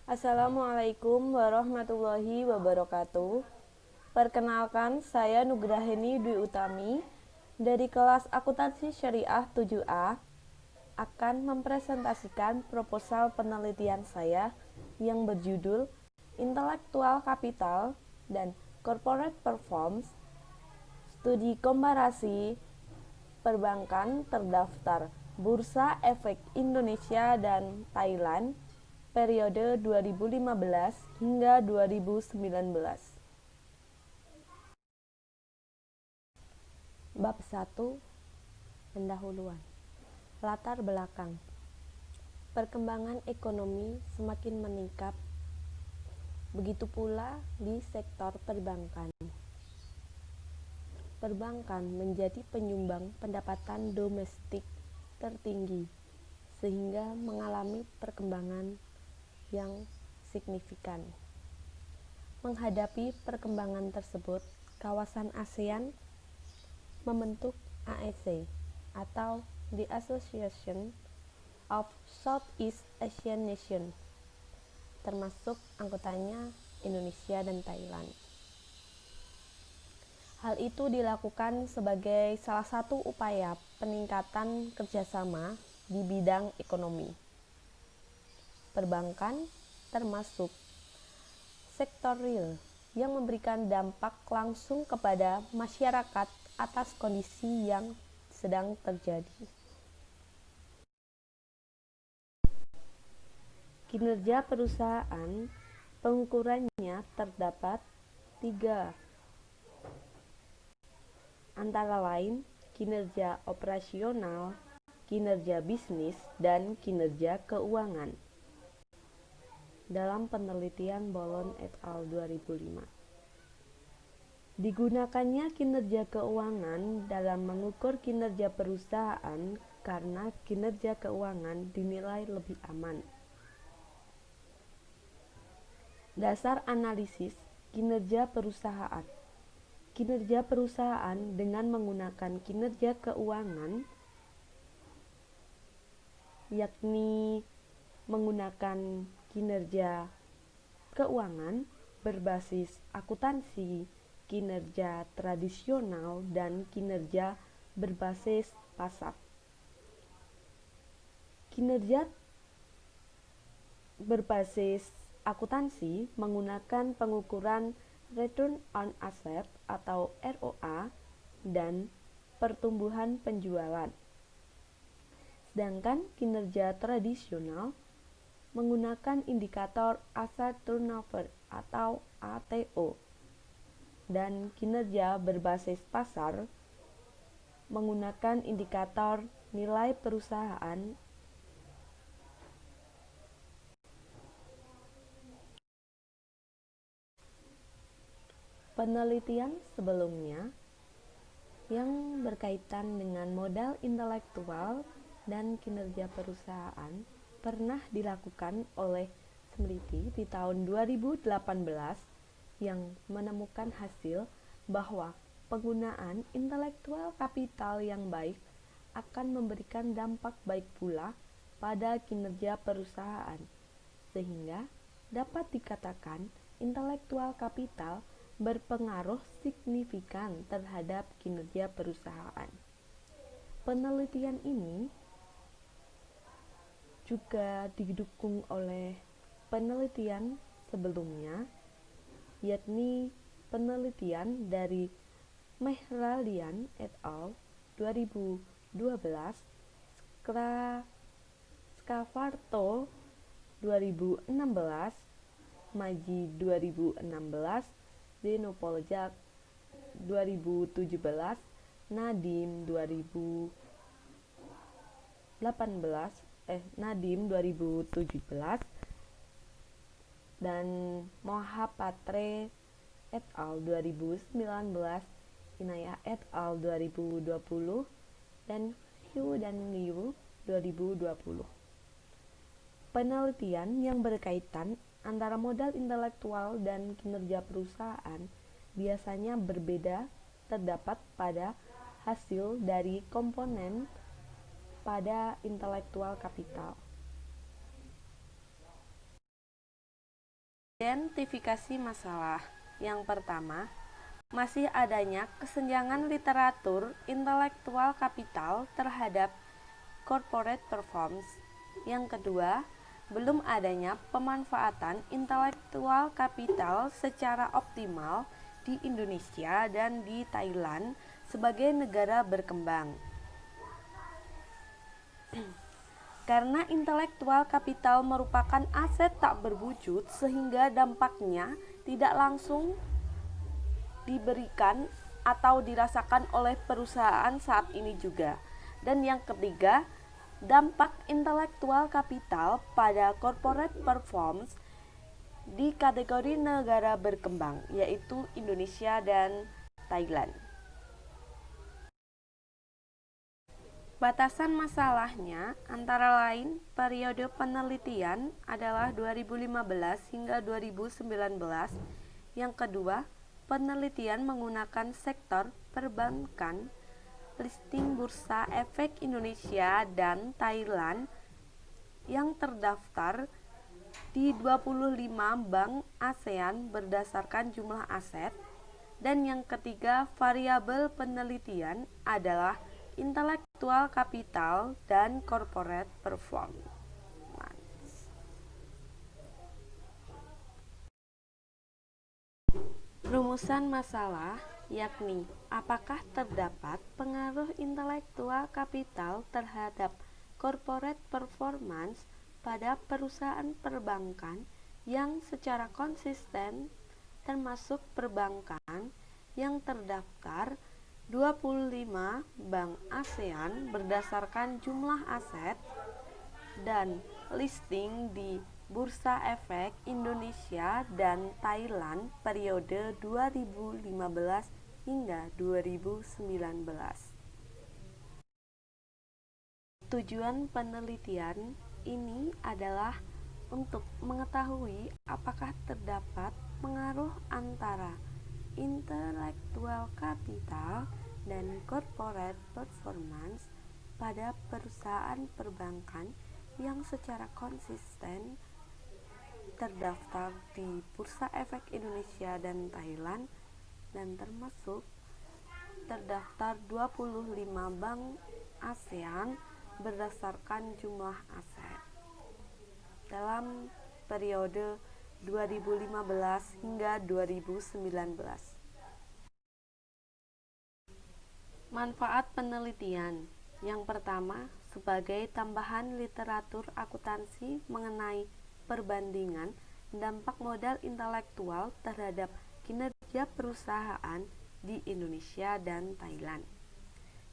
Assalamualaikum warahmatullahi wabarakatuh. Perkenalkan, saya Nugraheni Dwi Utami dari kelas Akuntansi Syariah 7A akan mempresentasikan proposal penelitian saya yang berjudul Intellectual Capital dan Corporate Performance, Studi Komparasi Perbankan Terdaftar Bursa Efek Indonesia dan Thailand periode 2015 hingga 2019. Bab 1. Pendahuluan. Latar belakang. Perkembangan ekonomi semakin meningkat, begitu pula di sektor perbankan. Perbankan menjadi penyumbang pendapatan domestik tertinggi, sehingga mengalami perkembangan yang signifikan. Menghadapi perkembangan tersebut, kawasan ASEAN membentuk AEC atau The Association of Southeast Asian Nations, termasuk anggotanya Indonesia dan Thailand. Hal itu dilakukan sebagai salah satu upaya peningkatan kerjasama di bidang ekonomi. Perbankan termasuk sektor real yang memberikan dampak langsung kepada masyarakat atas kondisi yang sedang terjadi. Kinerja perusahaan, pengukurannya terdapat 3, antara lain kinerja operasional, kinerja bisnis, dan kinerja keuangan. Dalam penelitian Bolon et al. 2005. Digunakannya kinerja keuangan dalam mengukur kinerja perusahaan karena kinerja keuangan dinilai lebih aman. Dasar analisis kinerja perusahaan. Kinerja perusahaan dengan menggunakan kinerja keuangan, yakni menggunakan kinerja keuangan berbasis akuntansi, kinerja tradisional, dan kinerja berbasis pasar. Kinerja berbasis akuntansi menggunakan pengukuran Return on Asset atau ROA dan pertumbuhan penjualan. Sedangkan kinerja tradisional menggunakan indikator Asset Turnover atau ATO. Dan kinerja berbasis pasar menggunakan indikator nilai perusahaan penelitian sebelumnya yang berkaitan dengan modal intelektual dan kinerja perusahaan pernah dilakukan oleh Smriti di tahun 2018 yang menemukan hasil bahwa penggunaan intelektual kapital yang baik akan memberikan dampak baik pula pada kinerja perusahaan, sehingga dapat dikatakan intelektual kapital berpengaruh signifikan terhadap kinerja perusahaan. Penelitian ini juga didukung oleh penelitian sebelumnya, yakni penelitian dari Mehralian et al. 2012, Scavarto 2016, Maji 2016, Denopoljak 2017, Nadim 2017, dan Mohapatre et al. 2019, Inayah et al. 2020, dan Hu dan Liu 2020. Penelitian yang berkaitan antara modal intelektual dan kinerja perusahaan biasanya berbeda terdapat pada hasil dari komponen pada intelektual kapital. Identifikasi masalah. Yang pertama, masih adanya kesenjangan literatur intelektual kapital terhadap corporate performance. Yang kedua, belum adanya pemanfaatan intelektual kapital secara optimal di Indonesia dan di Thailand sebagai negara berkembang. Karena intelektual kapital merupakan aset tak berwujud sehingga dampaknya tidak langsung diberikan atau dirasakan oleh perusahaan saat ini juga. Dan yang ketiga, dampak intelektual kapital pada corporate performance di kategori negara berkembang, yaitu Indonesia dan Thailand. Batasan masalahnya antara lain periode penelitian adalah 2015 hingga 2019. Yang kedua, penelitian menggunakan sektor perbankan, listing Bursa Efek Indonesia dan Thailand yang terdaftar di 25 bank ASEAN berdasarkan jumlah aset. Dan yang ketiga, variabel penelitian adalah intelektual kapital dan corporate performance. Rumusan masalah yakni apakah terdapat pengaruh intelektual kapital terhadap corporate performance pada perusahaan perbankan yang secara konsisten, termasuk perbankan yang terdaftar 25 bank ASEAN berdasarkan jumlah aset dan listing di Bursa Efek Indonesia dan Thailand periode 2015 hingga 2019. Tujuan penelitian ini adalah untuk mengetahui apakah terdapat pengaruh antara intelektual kapital dan corporate performance pada perusahaan perbankan yang secara konsisten terdaftar di Bursa Efek Indonesia dan Thailand dan termasuk terdaftar 25 bank ASEAN berdasarkan jumlah aset dalam periode 2015 hingga 2019. Manfaat penelitian. Yang pertama, sebagai tambahan literatur akuntansi mengenai perbandingan dampak modal intelektual terhadap kinerja perusahaan di Indonesia dan Thailand.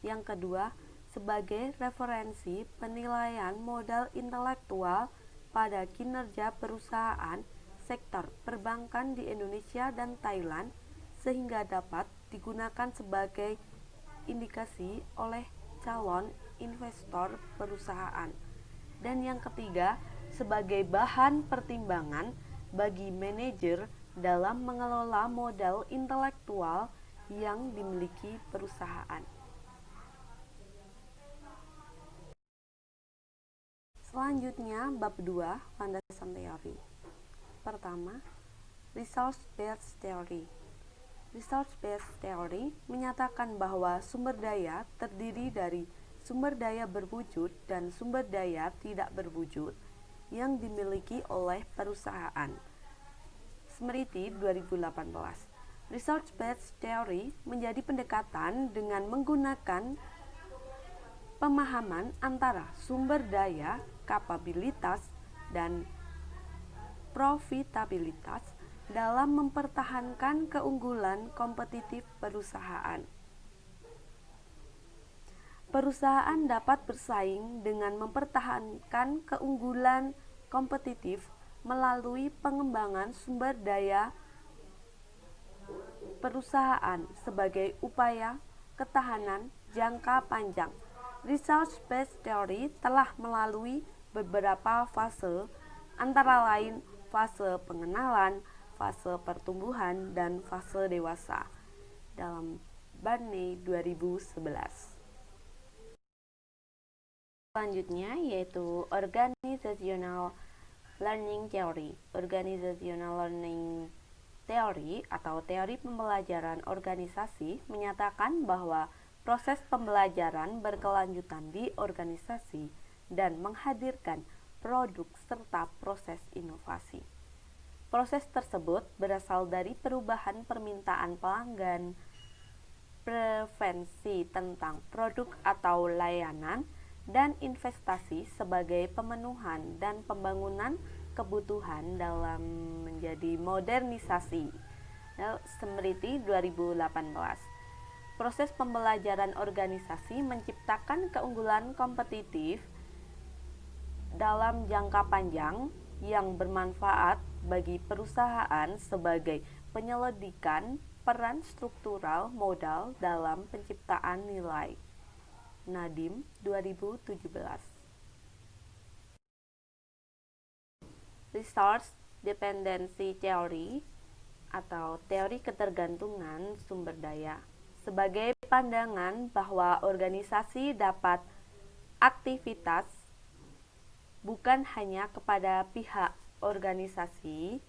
Yang kedua, sebagai referensi penilaian modal intelektual pada kinerja perusahaan sektor perbankan di Indonesia dan Thailand sehingga dapat digunakan sebagai indikasi oleh calon investor perusahaan. Dan yang ketiga, sebagai bahan pertimbangan bagi manajer dalam mengelola modal intelektual yang dimiliki perusahaan. Selanjutnya, bab 2, landasan teori. Pertama, resource-based theory. Resource-based theory menyatakan bahwa sumber daya terdiri dari sumber daya berwujud dan sumber daya tidak berwujud yang dimiliki oleh perusahaan. Smriti 2018. Resource-based theory menjadi pendekatan dengan menggunakan pemahaman antara sumber daya, kapabilitas, dan profitabilitas dalam mempertahankan keunggulan kompetitif perusahaan. Perusahaan dapat bersaing dengan mempertahankan keunggulan kompetitif melalui pengembangan sumber daya perusahaan sebagai upaya ketahanan jangka panjang. Resource-based theory telah melalui beberapa fase, antara lain fase pengenalan, fase pertumbuhan, dan fase dewasa dalam Barney 2011. Selanjutnya yaitu organizational Learning Theory. Organizational Learning Theory atau teori pembelajaran organisasi menyatakan bahwa proses pembelajaran berkelanjutan di organisasi dan menghadirkan produk serta proses inovasi. Proses tersebut berasal dari perubahan permintaan pelanggan, preferensi tentang produk atau layanan, dan investasi sebagai pemenuhan dan pembangunan kebutuhan dalam menjadi modernisasi. Smriti 2018. Proses pembelajaran organisasi menciptakan keunggulan kompetitif dalam jangka panjang yang bermanfaat bagi perusahaan sebagai penyelidikan peran struktural modal dalam penciptaan nilai. Nadim 2017. Resource Dependency Theory atau teori ketergantungan sumber daya sebagai pandangan bahwa organisasi dapat aktivitas bukan hanya kepada pihak organisasi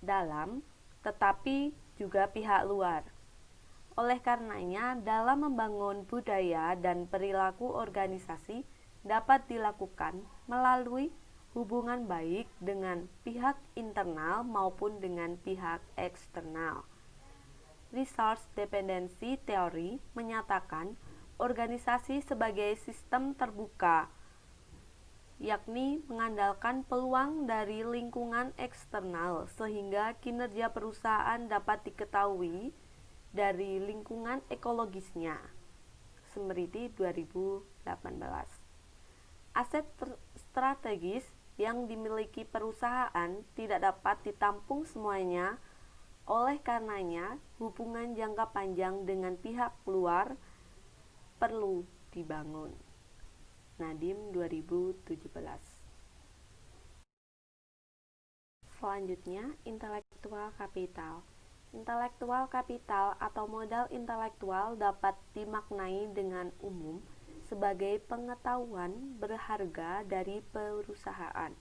dalam tetapi juga pihak luar. Oleh karenanya, dalam membangun budaya dan perilaku organisasi dapat dilakukan melalui hubungan baik dengan pihak internal maupun dengan pihak eksternal. Resource Dependency Theory menyatakan organisasi sebagai sistem terbuka, yakni mengandalkan peluang dari lingkungan eksternal sehingga kinerja perusahaan dapat diketahui dari lingkungan ekologisnya. Smriti 2018. Aset strategis yang dimiliki perusahaan tidak dapat ditampung semuanya, oleh karenanya hubungan jangka panjang dengan pihak luar perlu dibangun. Nadim 2017. Selanjutnya, intelektual kapital. Intelektual kapital atau modal intelektual dapat dimaknai dengan umum sebagai pengetahuan berharga dari perusahaan.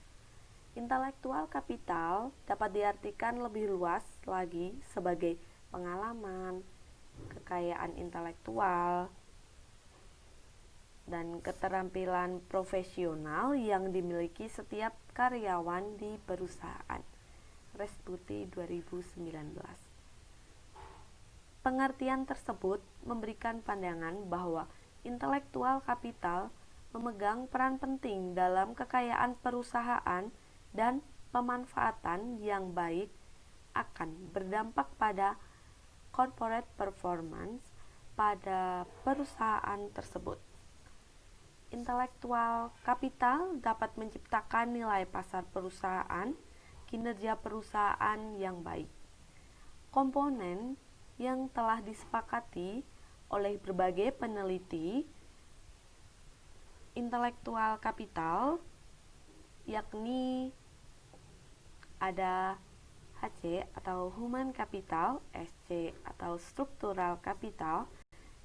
Intelektual kapital dapat diartikan lebih luas lagi sebagai pengalaman, kekayaan intelektual, dan keterampilan profesional yang dimiliki setiap karyawan di perusahaan. Restuti 2019. Pengertian tersebut memberikan pandangan bahwa intelektual kapital memegang peran penting dalam kekayaan perusahaan dan pemanfaatan yang baik akan berdampak pada corporate performance pada perusahaan tersebut. Intelektual kapital dapat menciptakan nilai pasar perusahaan, kinerja perusahaan yang baik. Komponen yang telah disepakati oleh berbagai peneliti intelektual kapital yakni ada HC atau Human Capital, SC atau Structural Capital,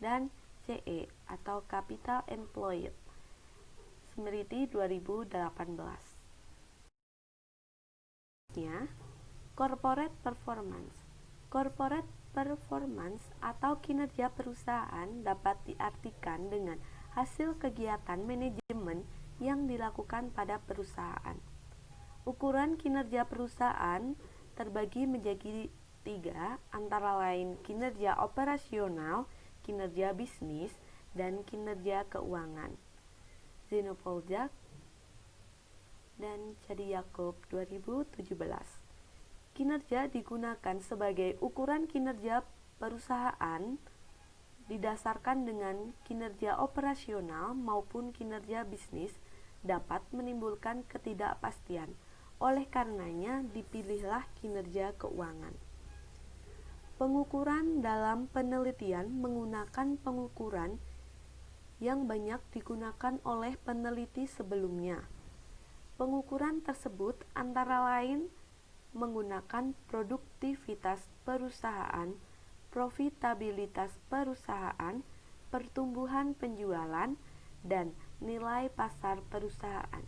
dan CE atau Capital Employed. Smriti 2018. Corporate Performance. Corporate performance atau kinerja perusahaan dapat diartikan dengan hasil kegiatan manajemen yang dilakukan pada perusahaan. Ukuran kinerja perusahaan terbagi menjadi 3, antara lain kinerja operasional, kinerja bisnis, dan kinerja keuangan. Zenopoljak dan Cadi Yacob 2017. Kinerja digunakan sebagai ukuran kinerja perusahaan didasarkan dengan kinerja operasional maupun kinerja bisnis dapat menimbulkan ketidakpastian. Oleh karenanya dipilihlah kinerja keuangan. Pengukuran dalam penelitian menggunakan pengukuran yang banyak digunakan oleh peneliti sebelumnya. Pengukuran tersebut antara lain menggunakan produktivitas perusahaan, profitabilitas perusahaan, pertumbuhan penjualan, dan nilai pasar perusahaan.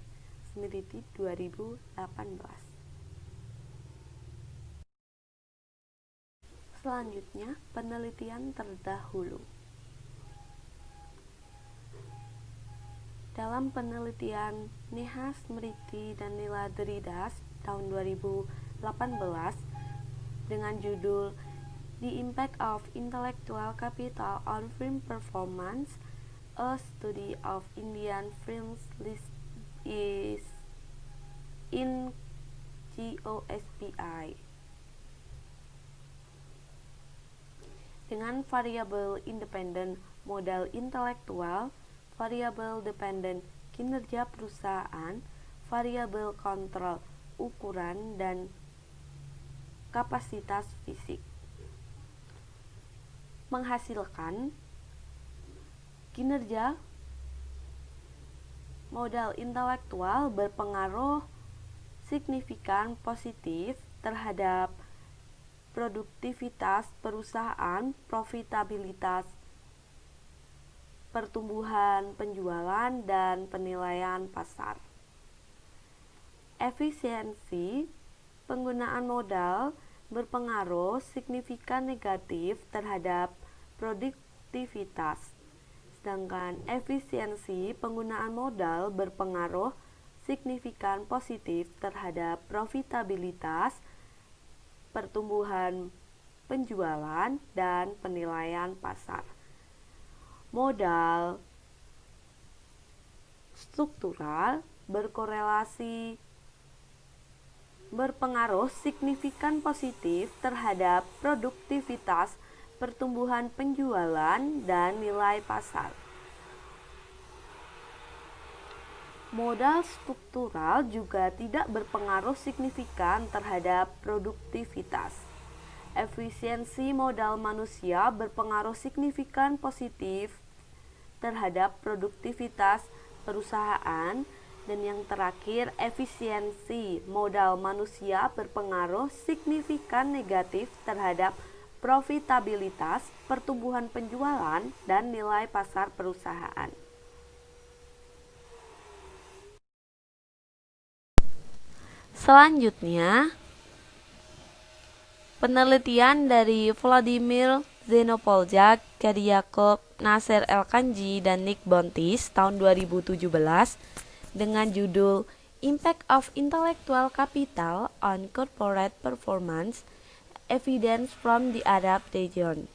Smriti 2018. Selanjutnya, penelitian terdahulu. Dalam penelitian Neha Smriti dan Nila Deridas tahun 2018 dengan judul The Impact of Intellectual Capital on Film Performance, a study of Indian films list is in GOSPI. Dengan variabel independen modal intelektual, variabel dependen kinerja perusahaan, variabel kontrol ukuran dan kapasitas fisik, menghasilkan kinerja modal intelektual berpengaruh signifikan positif terhadap produktivitas perusahaan, profitabilitas, pertumbuhan penjualan, dan penilaian pasar. Efisiensi penggunaan modal berpengaruh signifikan negatif terhadap produktivitas, sedangkan efisiensi penggunaan modal berpengaruh signifikan positif terhadap profitabilitas, pertumbuhan penjualan, dan penilaian pasar. Modal struktural berpengaruh signifikan positif terhadap produktivitas, pertumbuhan penjualan, dan nilai pasar. Modal struktural juga tidak berpengaruh signifikan terhadap produktivitas. Efisiensi modal manusia berpengaruh signifikan positif terhadap produktivitas perusahaan, dan yang terakhir, efisiensi modal manusia berpengaruh signifikan negatif terhadap profitabilitas, pertumbuhan penjualan, dan nilai pasar perusahaan. Selanjutnya, penelitian dari Vladimir Zenopoljak, Kadyakov, Nasser El-Kanji, dan Nick Bontis tahun 2017 dengan judul Impact of Intellectual Capital on Corporate Performance, Evidence from the Adaptation.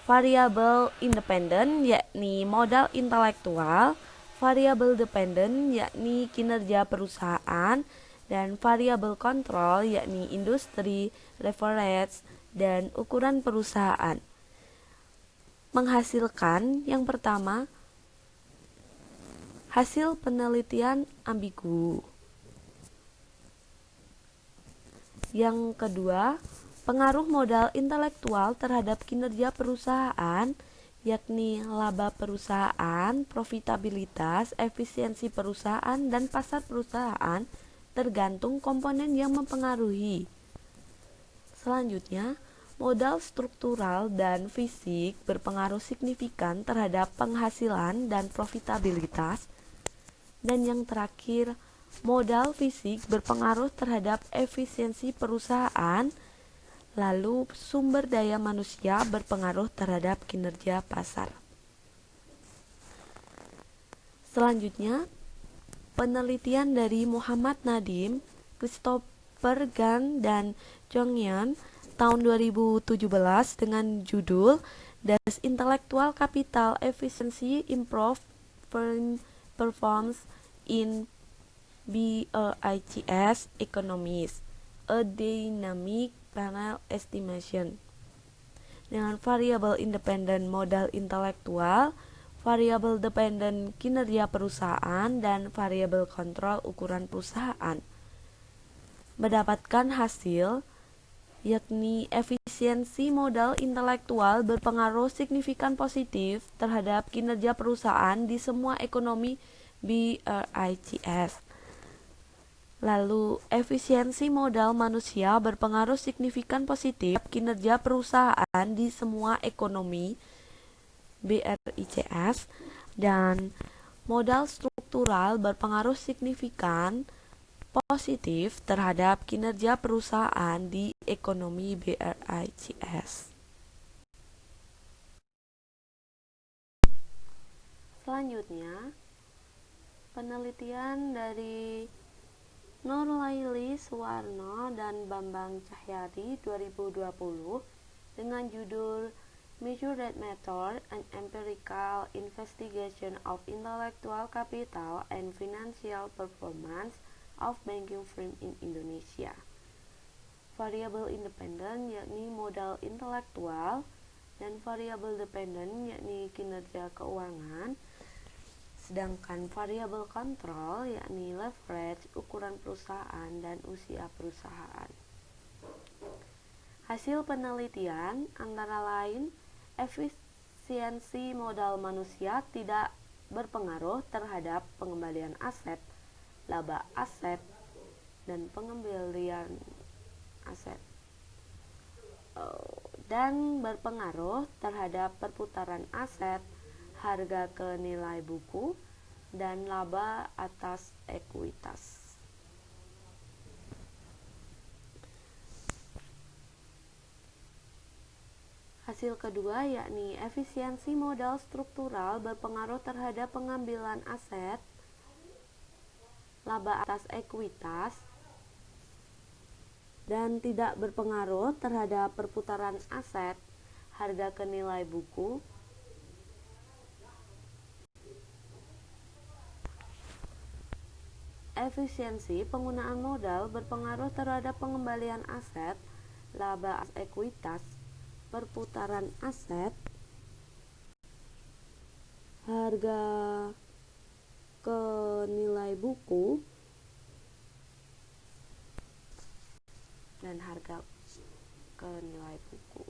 Variabel independen yakni modal intelektual, variabel dependen yakni kinerja perusahaan, dan variabel kontrol yakni industri, leverage, dan ukuran perusahaan. Menghasilkan yang pertama, hasil penelitian ambigu. Yang kedua, pengaruh modal intelektual terhadap kinerja perusahaan, yakni laba perusahaan, profitabilitas, efisiensi perusahaan, dan pasar perusahaan, tergantung komponen yang mempengaruhi. Selanjutnya, modal struktural dan fisik berpengaruh signifikan terhadap penghasilan dan profitabilitas. Dan yang terakhir, modal fisik berpengaruh terhadap efisiensi perusahaan. Lalu, sumber daya manusia berpengaruh terhadap kinerja pasar. Selanjutnya, penelitian dari Muhammad Nadim, Christopher Gan, dan Jonghyun tahun 2017 dengan judul Does Intellectual Capital Efficiency Improve Firm Performance in BRICS Economies, a Dynamic Panel Estimation, dengan variabel independen modal intelektual, variabel dependen kinerja perusahaan, dan variabel kontrol ukuran perusahaan. Mendapatkan hasil yakni efisiensi modal intelektual berpengaruh signifikan positif terhadap kinerja perusahaan di semua ekonomi BRICS. Lalu, efisiensi modal manusia berpengaruh signifikan positif kinerja perusahaan di semua ekonomi BRICS, dan Modal struktural berpengaruh signifikan positif terhadap kinerja perusahaan di ekonomi BRICS. Selanjutnya, penelitian dari Nurlaili Suwarno dan Bambang Cahyadi 2020 dengan judul Measured Method and Empirical Investigation of Intellectual Capital and Financial Performance of Banking Firm in Indonesia. Variabel independen yakni modal intelektual dan variabel dependen yakni kinerja keuangan. Sedangkan variabel kontrol yakni leverage, ukuran perusahaan, dan usia perusahaan. Hasil penelitian antara lain efisiensi modal manusia tidak berpengaruh terhadap pengembalian aset, laba aset, dan pengembalian aset, dan berpengaruh terhadap perputaran aset, harga ke nilai buku, dan laba atas ekuitas. Hasil kedua yakni efisiensi modal struktural berpengaruh terhadap pengambilan aset, laba atas ekuitas, dan tidak berpengaruh terhadap perputaran aset, harga ke nilai buku, efisiensi penggunaan modal berpengaruh terhadap pengembalian aset, laba atas ekuitas, perputaran aset, harga ke nilai buku, dan harga ke nilai buku.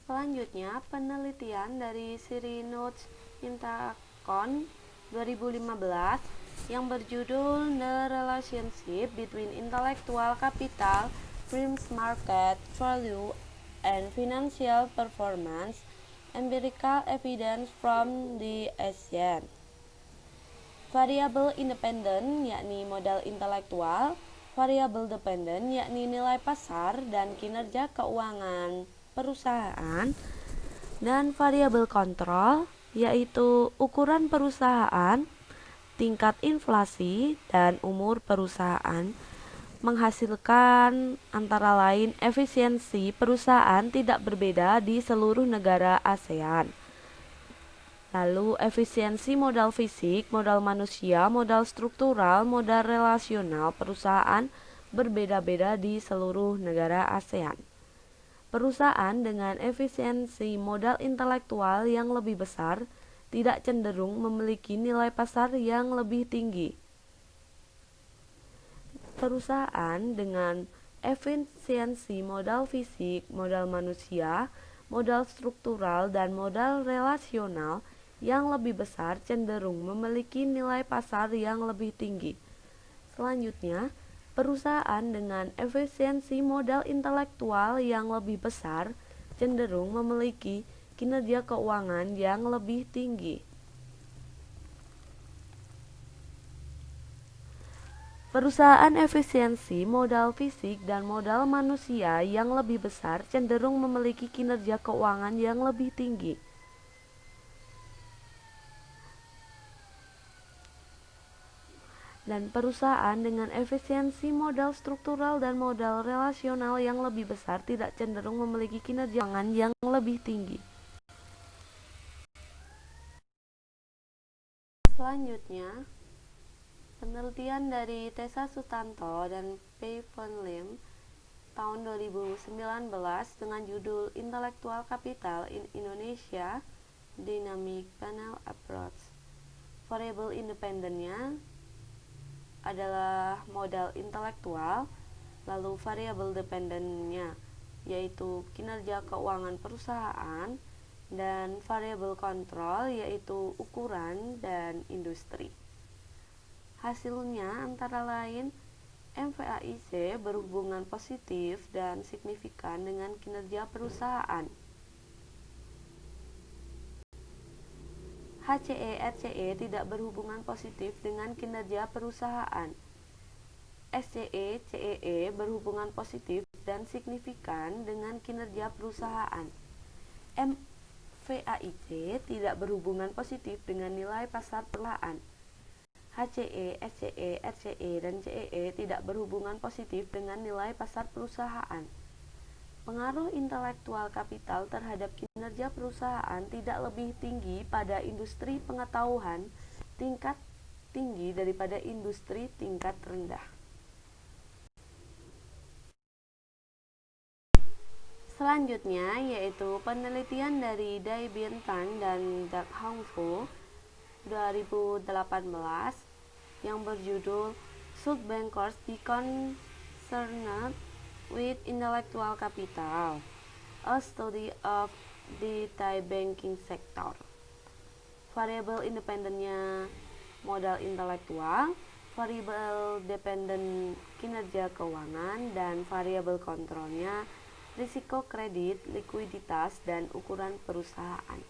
Selanjutnya, penelitian dari Siri Notes Intakon 2015 yang berjudul The Relationship Between Intellectual Capital, Firms Market Value, and Financial Performance, Empirical Evidence from the ASEAN. Variabel independen yakni modal intelektual, variabel dependen yakni nilai pasar dan kinerja keuangan perusahaan, dan variabel kontrol yaitu ukuran perusahaan, tingkat inflasi, dan umur perusahaan, menghasilkan antara lain efisiensi perusahaan tidak berbeda di seluruh negara ASEAN. Lalu efisiensi modal fisik, modal manusia, modal struktural, modal relasional perusahaan berbeda-beda di seluruh negara ASEAN. Perusahaan dengan efisiensi modal intelektual yang lebih besar tidak cenderung memiliki nilai pasar yang lebih tinggi. Perusahaan dengan efisiensi modal fisik, modal manusia, modal struktural, dan modal relasional yang lebih besar cenderung memiliki nilai pasar yang lebih tinggi. Selanjutnya, perusahaan dengan efisiensi modal intelektual yang lebih besar cenderung memiliki kinerja keuangan yang lebih tinggi. Perusahaan efisiensi modal fisik dan modal manusia yang lebih besar cenderung memiliki kinerja keuangan yang lebih tinggi. Dan perusahaan dengan efisiensi modal struktural dan modal relasional yang lebih besar tidak cenderung memiliki kinerja keuangan yang lebih tinggi. Selanjutnya, penelitian dari Tessa Sutanto dan Pei Von Lim tahun 2019 dengan judul Intellectual Capital in Indonesia Dynamic Panel Approach. Variabel independennya adalah modal intelektual, lalu variabel dependennya yaitu kinerja keuangan perusahaan, dan variabel kontrol yaitu ukuran dan industri. Hasilnya antara lain MVAIC berhubungan positif dan signifikan dengan kinerja perusahaan. HCE/RCE tidak berhubungan positif dengan kinerja perusahaan. SCE/CEE berhubungan positif dan signifikan dengan kinerja perusahaan. MVAIC tidak berhubungan positif dengan nilai pasar perusahaan. HCE, SCE, RCE, dan CEE tidak berhubungan positif dengan nilai pasar perusahaan. Pengaruh intelektual kapital terhadap kinerja perusahaan tidak lebih tinggi pada industri pengetahuan tingkat tinggi daripada industri tingkat rendah. Selanjutnya yaitu penelitian dari Dai Bien Tan dan Dak Hong Fu 2018 yang berjudul Should Bankers Be Concerned with Intellectual Capital? A Study of the Thai Banking Sector. Variabel independennya modal intelektual, variabel dependen kinerja keuangan, dan variabel kontrolnya risiko kredit, likuiditas, dan ukuran perusahaan.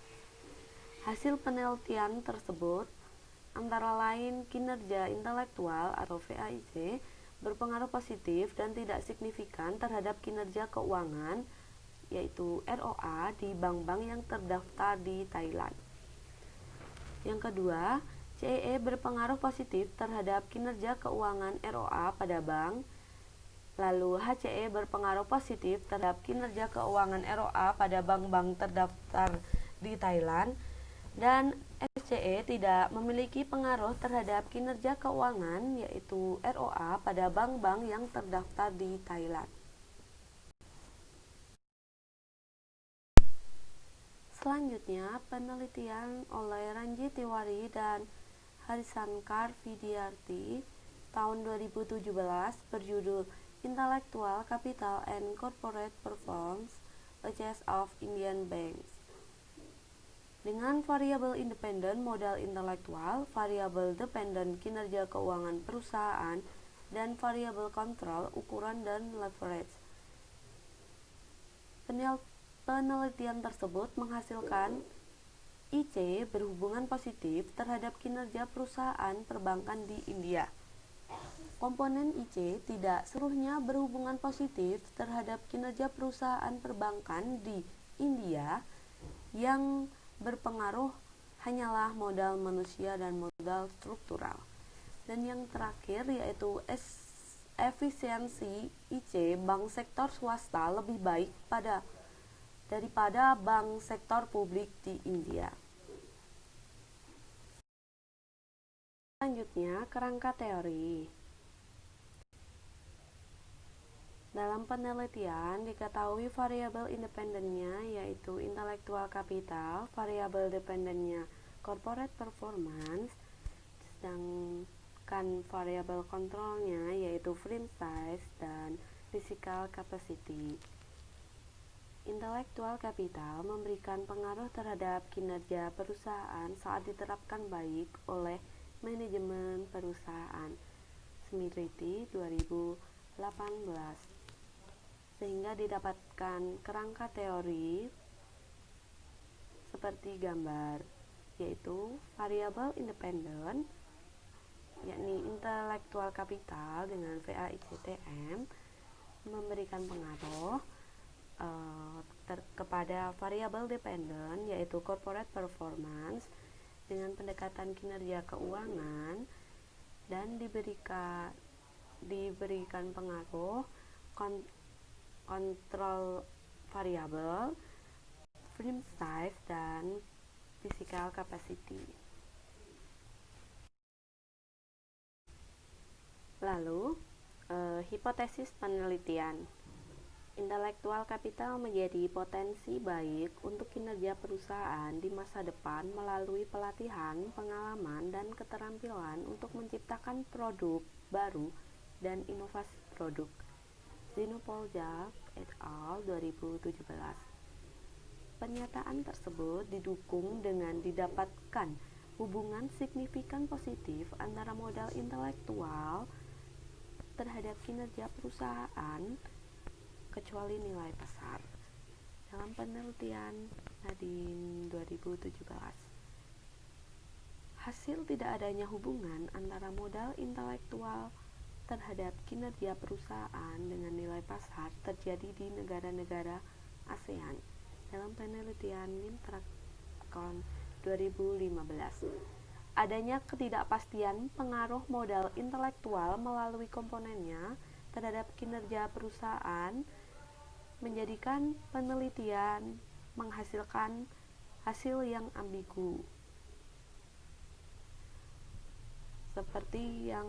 Hasil penelitian tersebut antara lain kinerja intelektual atau VAIC berpengaruh positif dan tidak signifikan terhadap kinerja keuangan yaitu ROA di bank-bank yang terdaftar di Thailand. Yang kedua, CEE berpengaruh positif terhadap kinerja keuangan ROA pada bank. Lalu HCE berpengaruh positif terhadap kinerja keuangan ROA pada bank-bank terdaftar di Thailand, dan SCE tidak memiliki pengaruh terhadap kinerja keuangan yaitu ROA pada bank-bank yang terdaftar di Thailand. Selanjutnya, penelitian oleh Ranjit Tiwari dan Harisankar Vidyarthi tahun 2017 berjudul Intellectual Capital and Corporate Performance: A Case of Indian Banks. Dengan variabel independen modal intelektual, variabel dependen kinerja keuangan perusahaan, dan variabel kontrol ukuran dan leverage. Penelitian tersebut menghasilkan IC berhubungan positif terhadap kinerja perusahaan perbankan di India. Komponen IC tidak seluruhnya berhubungan positif terhadap kinerja perusahaan perbankan di India. Yang berpengaruh hanyalah modal manusia dan modal struktural. Dan yang terakhir yaitu efisiensi IC bank sektor swasta lebih baik daripada bank sektor publik di India. Selanjutnya, kerangka teori. Dalam penelitian diketahui variabel independennya yaitu intellectual capital, variabel dependennya corporate performance, sedangkan variabel kontrolnya yaitu firm size dan physical capacity. Intellectual capital memberikan pengaruh terhadap kinerja perusahaan saat diterapkan baik oleh manajemen perusahaan. Smriti 2018. Sehingga didapatkan kerangka teori seperti gambar, yaitu variabel independen yakni intellectual capital dengan VAICTM memberikan pengaruh kepada variabel dependen yaitu corporate performance dengan pendekatan kinerja keuangan, dan diberikan pengaruh kontrol variabel, firm size, dan physical capacity. Lalu, hipotesis penelitian. Intelektual kapital menjadi potensi baik untuk kinerja perusahaan di masa depan melalui pelatihan, pengalaman, dan keterampilan untuk menciptakan produk baru dan inovasi produk. Zinopolja et al. 2017. Pernyataan tersebut didukung dengan didapatkan hubungan signifikan positif antara modal intelektual terhadap kinerja perusahaan kecuali nilai pasar. Dalam penelitian Nadine 2017. Hasil tidak adanya hubungan antara modal intelektual terhadap kinerja perusahaan dengan nilai pasar terjadi di negara-negara ASEAN dalam penelitian Mintrackon 2015. Adanya ketidakpastian pengaruh modal intelektual melalui komponennya terhadap kinerja perusahaan menjadikan penelitian menghasilkan hasil yang ambigu, seperti yang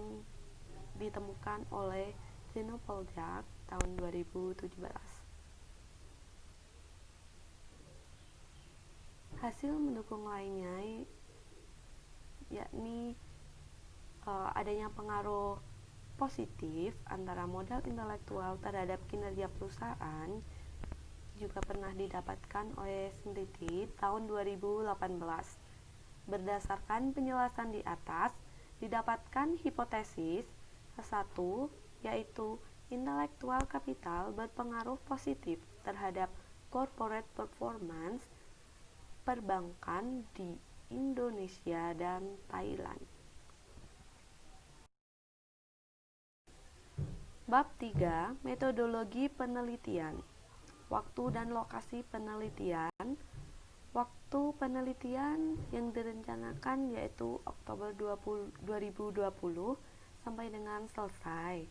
ditemukan oleh Zinopoljak tahun 2017. Hasil mendukung lainnya yakni adanya pengaruh positif antara modal intelektual terhadap kinerja perusahaan juga pernah didapatkan oleh Smriti tahun 2018. Berdasarkan penjelasan di atas, didapatkan hipotesis satu, yaitu intelektual kapital berpengaruh positif terhadap corporate performance perbankan di Indonesia dan Thailand. Bab 3. Metodologi penelitian. Waktu dan lokasi penelitian. Waktu penelitian yang direncanakan yaitu Oktober 2020 sampai dengan selesai.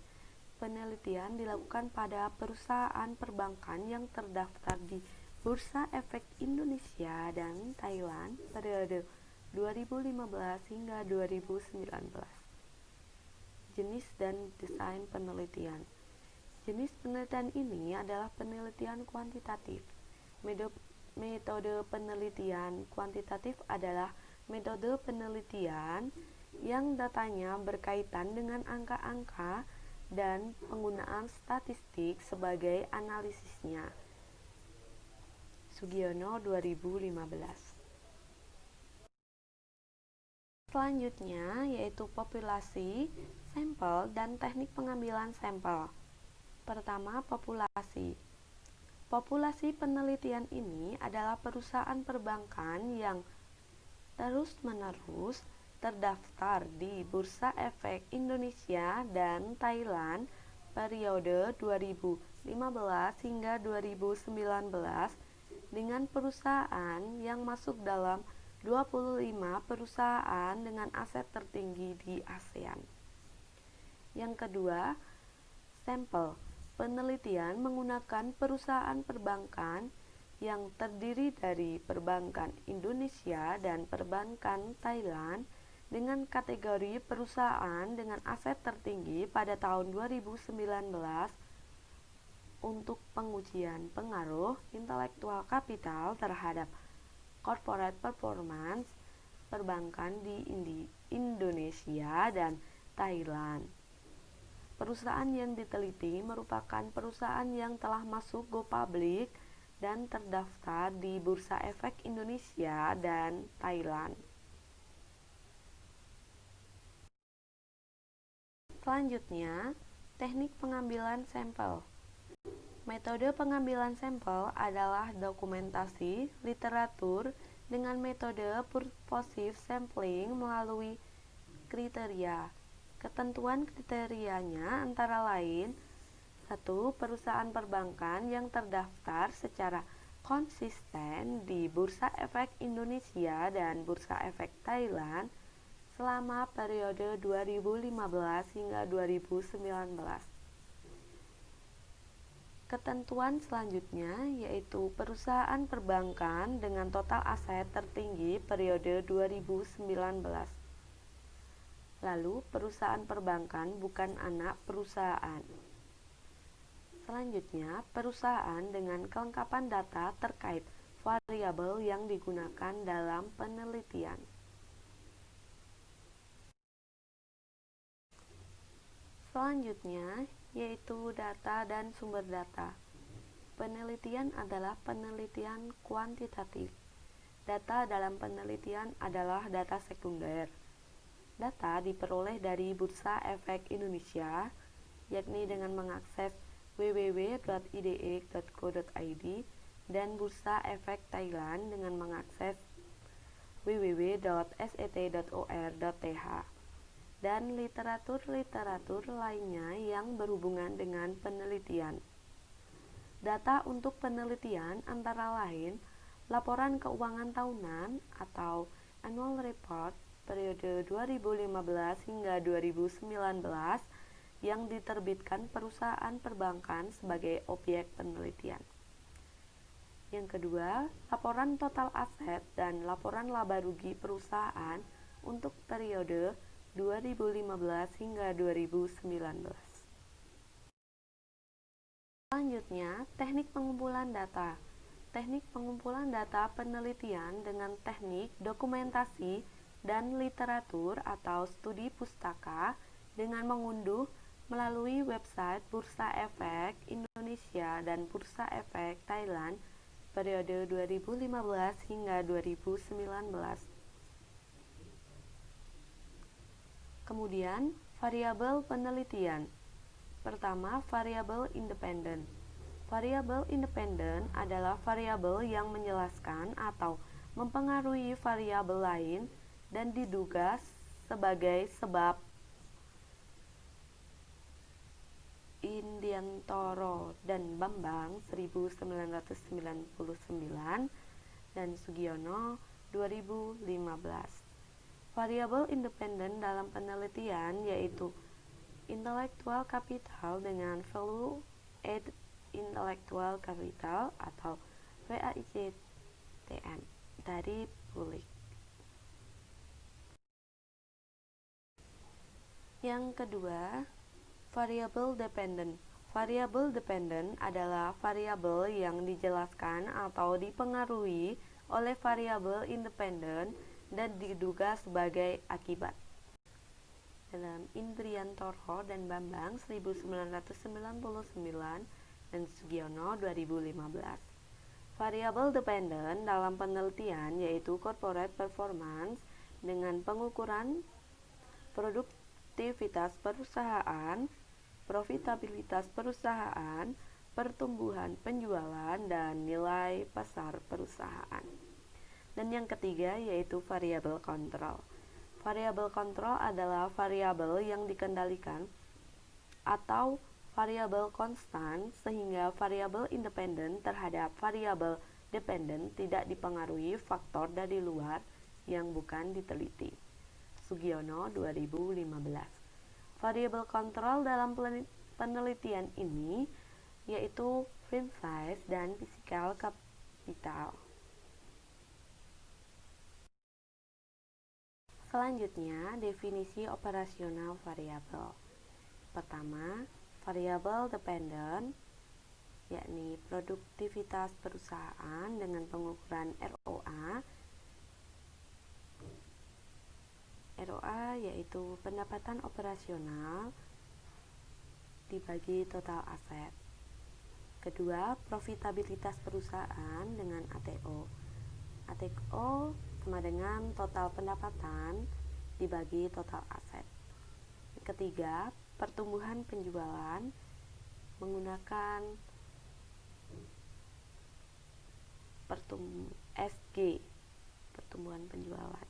Penelitian dilakukan pada perusahaan perbankan yang terdaftar di Bursa Efek Indonesia dan Thailand periode 2015 hingga 2019. Jenis dan desain penelitian. Jenis penelitian ini adalah penelitian kuantitatif. Metode penelitian kuantitatif adalah metode penelitian yang datanya berkaitan dengan angka-angka dan penggunaan statistik sebagai analisisnya. Sugiono 2015. Selanjutnya yaitu populasi, sampel, dan teknik pengambilan sampel. Pertama, populasi. Populasi penelitian ini adalah perusahaan perbankan yang terus-menerus terdaftar di Bursa Efek Indonesia dan Thailand periode 2015 hingga 2019 dengan perusahaan yang masuk dalam 25 perusahaan dengan aset tertinggi di ASEAN. Yang kedua, sampel. Penelitian menggunakan perusahaan perbankan yang terdiri dari perbankan Indonesia dan perbankan Thailand dengan kategori perusahaan dengan aset tertinggi pada tahun 2019 untuk pengujian pengaruh intelektual kapital terhadap corporate performance perbankan di Indonesia dan Thailand. Perusahaan yang diteliti merupakan perusahaan yang telah masuk go public dan terdaftar di Bursa Efek Indonesia dan Thailand. Selanjutnya, teknik pengambilan sampel. Metode pengambilan sampel adalah dokumentasi literatur dengan metode purposive sampling melalui kriteria. Ketentuan kriterianya antara lain: 1. Perusahaan perbankan yang terdaftar secara konsisten di Bursa Efek Indonesia dan Bursa Efek Thailand selama periode 2015 hingga 2019. Ketentuan selanjutnya yaitu perusahaan perbankan dengan total aset tertinggi periode 2019. Lalu, perusahaan perbankan bukan anak perusahaan. Selanjutnya, perusahaan dengan kelengkapan data terkait variabel yang digunakan dalam penelitian. Selanjutnya, yaitu data dan sumber data. Penelitian adalah penelitian kuantitatif. Data dalam penelitian adalah data sekunder. Data diperoleh dari Bursa Efek Indonesia, yakni dengan mengakses www.ide.co.id, dan Bursa Efek Thailand dengan mengakses www.set.or.th, dan literatur-literatur lainnya yang berhubungan dengan penelitian. Data untuk penelitian antara lain laporan keuangan tahunan atau annual report periode 2015 hingga 2019 yang diterbitkan perusahaan perbankan sebagai objek penelitian. Yang kedua, laporan total aset dan laporan laba rugi perusahaan untuk periode 2015 hingga 2019. Selanjutnya, teknik pengumpulan data. Teknik pengumpulan data penelitian dengan teknik dokumentasi dan literatur atau studi pustaka dengan mengunduh melalui website Bursa Efek Indonesia dan Bursa Efek Thailand periode 2015 hingga 2019. Kemudian, variabel penelitian. Pertama, variabel independen. Variabel independen adalah variabel yang menjelaskan atau mempengaruhi variabel lain dan diduga sebagai sebab. Indiantoro dan Bambang 1999 dan Sugiono 2015. Variabel independen dalam penelitian yaitu intellectual capital dengan value added intellectual capital atau VAICTM dari publik. Yang kedua, variable dependent. Variable dependent adalah variabel yang dijelaskan atau dipengaruhi oleh variabel independen dan diduga sebagai akibat. Dalam Indriantoro dan Bambang 1999 dan Sugiono 2015. Variabel dependen dalam penelitian yaitu corporate performance dengan pengukuran produktivitas perusahaan, profitabilitas perusahaan, pertumbuhan penjualan, dan nilai pasar perusahaan. Dan yang ketiga yaitu variabel kontrol. Variabel kontrol adalah variabel yang dikendalikan atau variabel konstan sehingga variabel independen terhadap variabel dependen tidak dipengaruhi faktor dari luar yang bukan diteliti. Sugiono 2015. Variabel kontrol dalam penelitian ini yaitu firm size dan physical capital. Selanjutnya, definisi operasional variabel. Pertama, variabel dependent, yakni produktivitas perusahaan dengan pengukuran ROA. ROA yaitu pendapatan operasional dibagi total aset. Kedua, profitabilitas perusahaan dengan ATO. ATO sama dengan total pendapatan dibagi total aset. Ketiga, pertumbuhan penjualan menggunakan SG, pertumbuhan penjualan.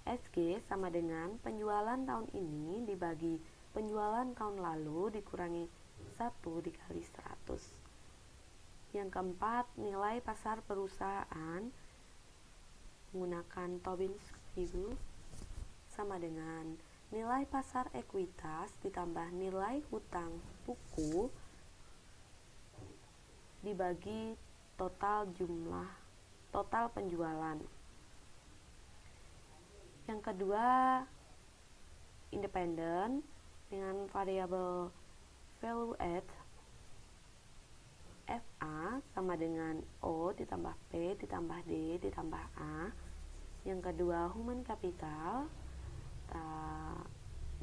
SG sama dengan penjualan tahun ini dibagi penjualan tahun lalu dikurangi 1 dikali 100. Yang keempat, nilai pasar perusahaan menggunakan Tobin Review sama dengan nilai pasar ekuitas ditambah nilai hutang buku dibagi total penjualan. Yang kedua, independen dengan variabel value add FA sama dengan O ditambah P ditambah D ditambah A. Yang kedua, human capital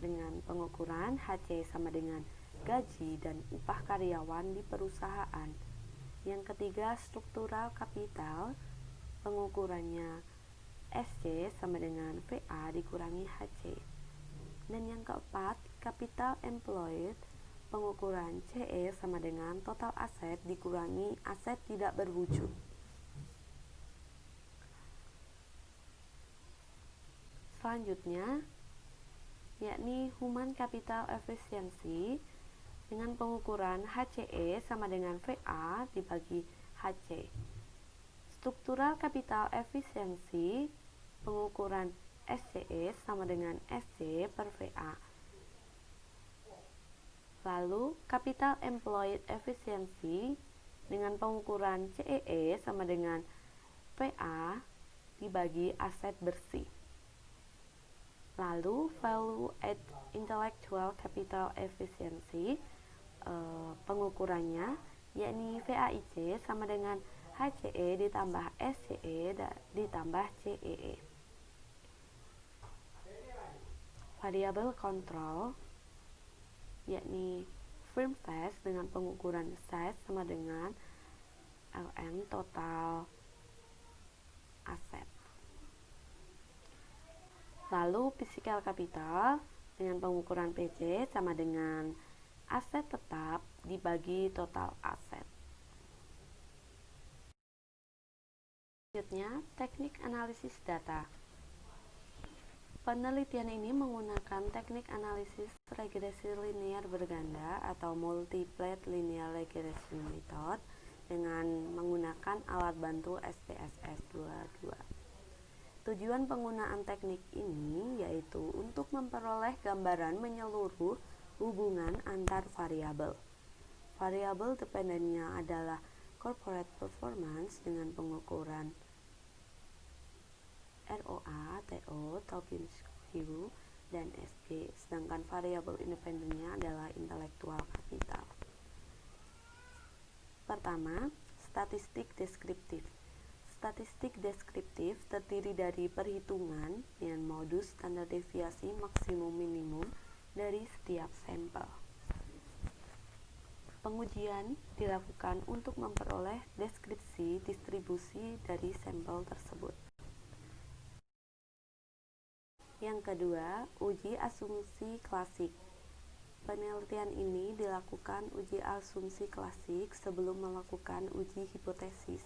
dengan pengukuran HC sama dengan gaji dan upah karyawan di perusahaan. Yang ketiga, struktural capital, pengukurannya SC sama dengan VA dikurangi HC. Dan yang keempat, capital employed, pengukuran CE sama dengan total aset dikurangi aset tidak berwujud. Selanjutnya, yakni Human Capital Efficiency dengan pengukuran HCE sama dengan VA dibagi HC. Struktural Capital Efficiency, pengukuran SCE sama dengan SC per VA. Lalu, Capital Employed Efficiency dengan pengukuran CEE sama dengan VA dibagi aset bersih. Lalu, Value at Intellectual Capital Efficiency, pengukurannya yakni VAIC sama dengan HCE ditambah SCE ditambah CEE. Variable control yakni firm size dengan pengukuran size sama dengan LN total aset. Lalu physical capital dengan pengukuran PC sama dengan aset tetap dibagi total aset. Selanjutnya, teknik analisis data. Penelitian ini menggunakan teknik analisis regresi linear berganda atau multiplate linear regression method dengan menggunakan alat bantu SPSS 22. Tujuan penggunaan teknik ini yaitu untuk memperoleh gambaran menyeluruh hubungan antar variabel. Variabel dependennya adalah corporate performance dengan pengukuran ROA, TO, Tobin Q, dan SG, sedangkan variabel independennya adalah intellectual capital. Pertama, statistik deskriptif. Statistik deskriptif terdiri dari perhitungan dengan modus standar deviasi maksimum minimum dari setiap sampel. Pengujian dilakukan untuk memperoleh deskripsi distribusi dari sampel tersebut. Yang kedua, uji asumsi klasik. Penelitian ini dilakukan uji asumsi klasik sebelum melakukan uji hipotesis,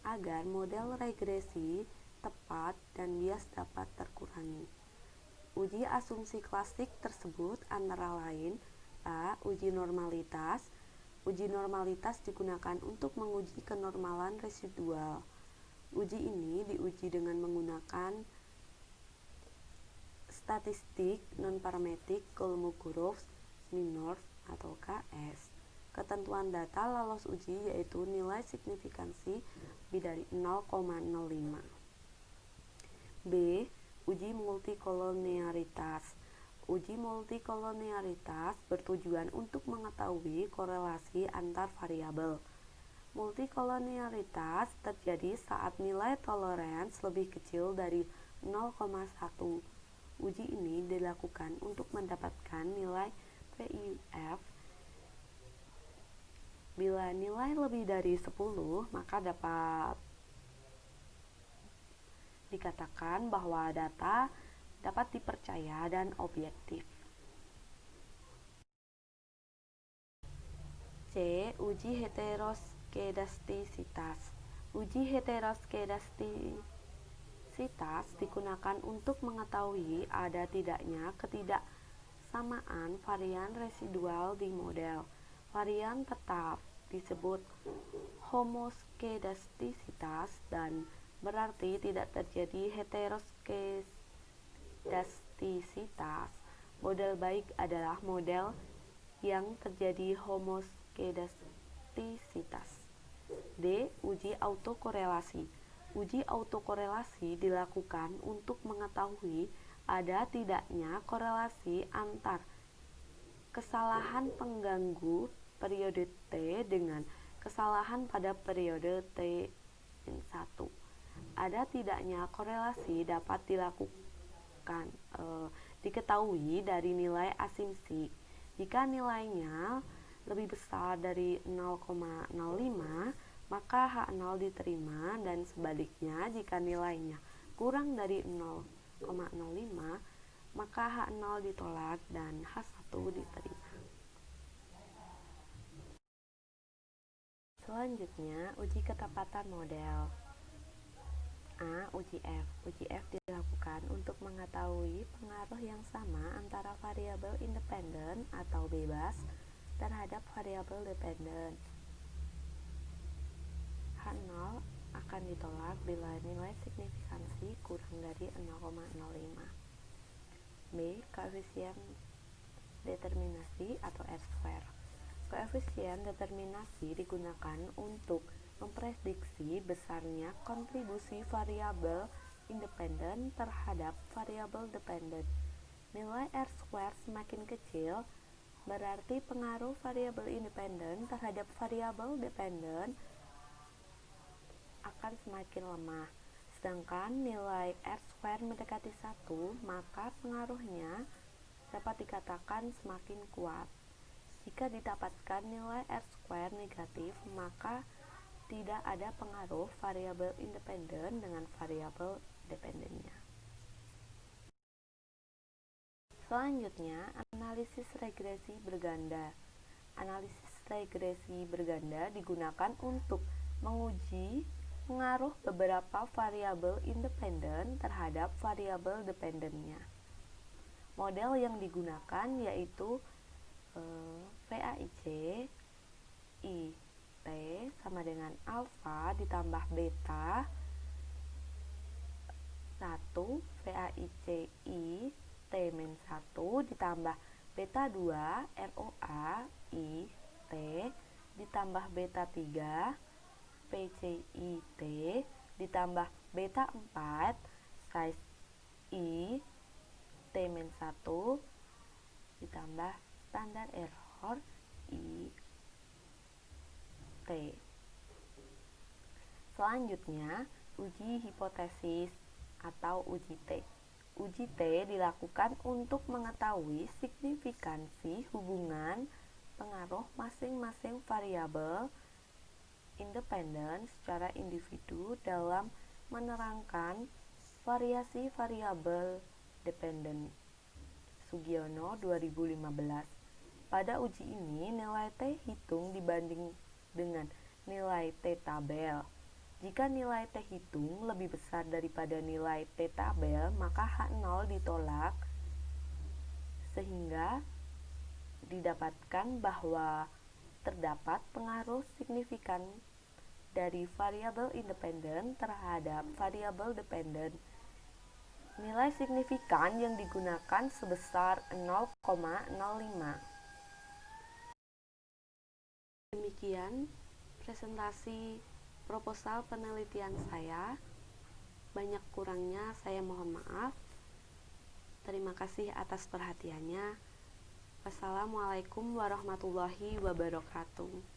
agar model regresi tepat dan bias dapat terkurangi. Uji asumsi klasik tersebut antara lain A. Uji normalitas. Uji normalitas digunakan untuk menguji kenormalan residual. Uji ini diuji dengan menggunakan statistik non-parametric Kolmogorov-Smirnov atau KS. Ketentuan data lolos uji yaitu nilai signifikansi lebih dari 0,05. B. Uji multikolonialitas. Uji multikolonialitas bertujuan untuk mengetahui korelasi antar variabel. Multikolonialitas terjadi saat nilai tolerance lebih kecil dari 0,1. Uji ini dilakukan untuk mendapatkan nilai VIF. Bila nilai lebih dari 10, maka dapat dikatakan bahwa data dapat dipercaya dan objektif. C. Uji heteroskedastisitas. Uji heteroskedastisitas digunakan untuk mengetahui ada tidaknya ketidaksamaan varian residual di model. Varian tetap disebut homoskedastisitas dan berarti tidak terjadi heteroskedastisitas. Model baik adalah model yang terjadi homoskedastisitas. D. Uji autokorelasi. Uji autokorelasi dilakukan untuk mengetahui ada tidaknya korelasi antar kesalahan pengganggu periode T dengan kesalahan pada periode T-1. Ada tidaknya korelasi dapat diketahui dari nilai asumsi. Jika nilainya lebih besar dari 0,05, maka H0 diterima, dan sebaliknya jika nilainya kurang dari 0,05, maka H0 ditolak dan H1 diterima. Selanjutnya, uji ketepatan model. A. Uji F. Uji F dilakukan untuk mengetahui pengaruh yang sama antara variabel independen atau bebas terhadap variabel dependen. H0 akan ditolak bila nilai signifikansi kurang dari 0,05. B. Koefisien determinasi atau R-square. Koefisien determinasi digunakan untuk memprediksi besarnya kontribusi variabel independen terhadap variabel dependen. Nilai R-square semakin kecil, berarti pengaruh variabel independen terhadap variabel dependen akan semakin lemah. Sedangkan nilai R-square mendekati 1, maka pengaruhnya dapat dikatakan semakin kuat. Jika didapatkan nilai R-square negatif, maka tidak ada pengaruh variabel independen dengan variabel dependennya. Selanjutnya, analisis regresi berganda. Analisis regresi berganda digunakan untuk menguji pengaruh beberapa variabel independen terhadap variabel dependennya. Model yang digunakan yaitu VAIC IT sama dengan alfa ditambah beta 1 VAIC I T-1 ditambah beta 2 ROA I T ditambah beta 3 PCI-T ditambah beta 4 size I T-1 ditambah standar error I T. Selanjutnya, uji hipotesis atau uji T. Uji T dilakukan untuk mengetahui signifikansi hubungan pengaruh masing-masing variabel independen secara individu dalam menerangkan variasi variabel dependen. Sugiono 2015. Pada uji ini, nilai T hitung dibanding dengan nilai T tabel. Jika nilai T hitung lebih besar daripada nilai T tabel, maka H0 ditolak sehingga didapatkan bahwa terdapat pengaruh signifikan dari variabel independen terhadap variabel dependen. Nilai signifikan yang digunakan sebesar 0,05. Demikian presentasi proposal penelitian saya. Banyak kurangnya saya mohon maaf. Terima kasih atas perhatiannya. Wassalamualaikum warahmatullahi wabarakatuh.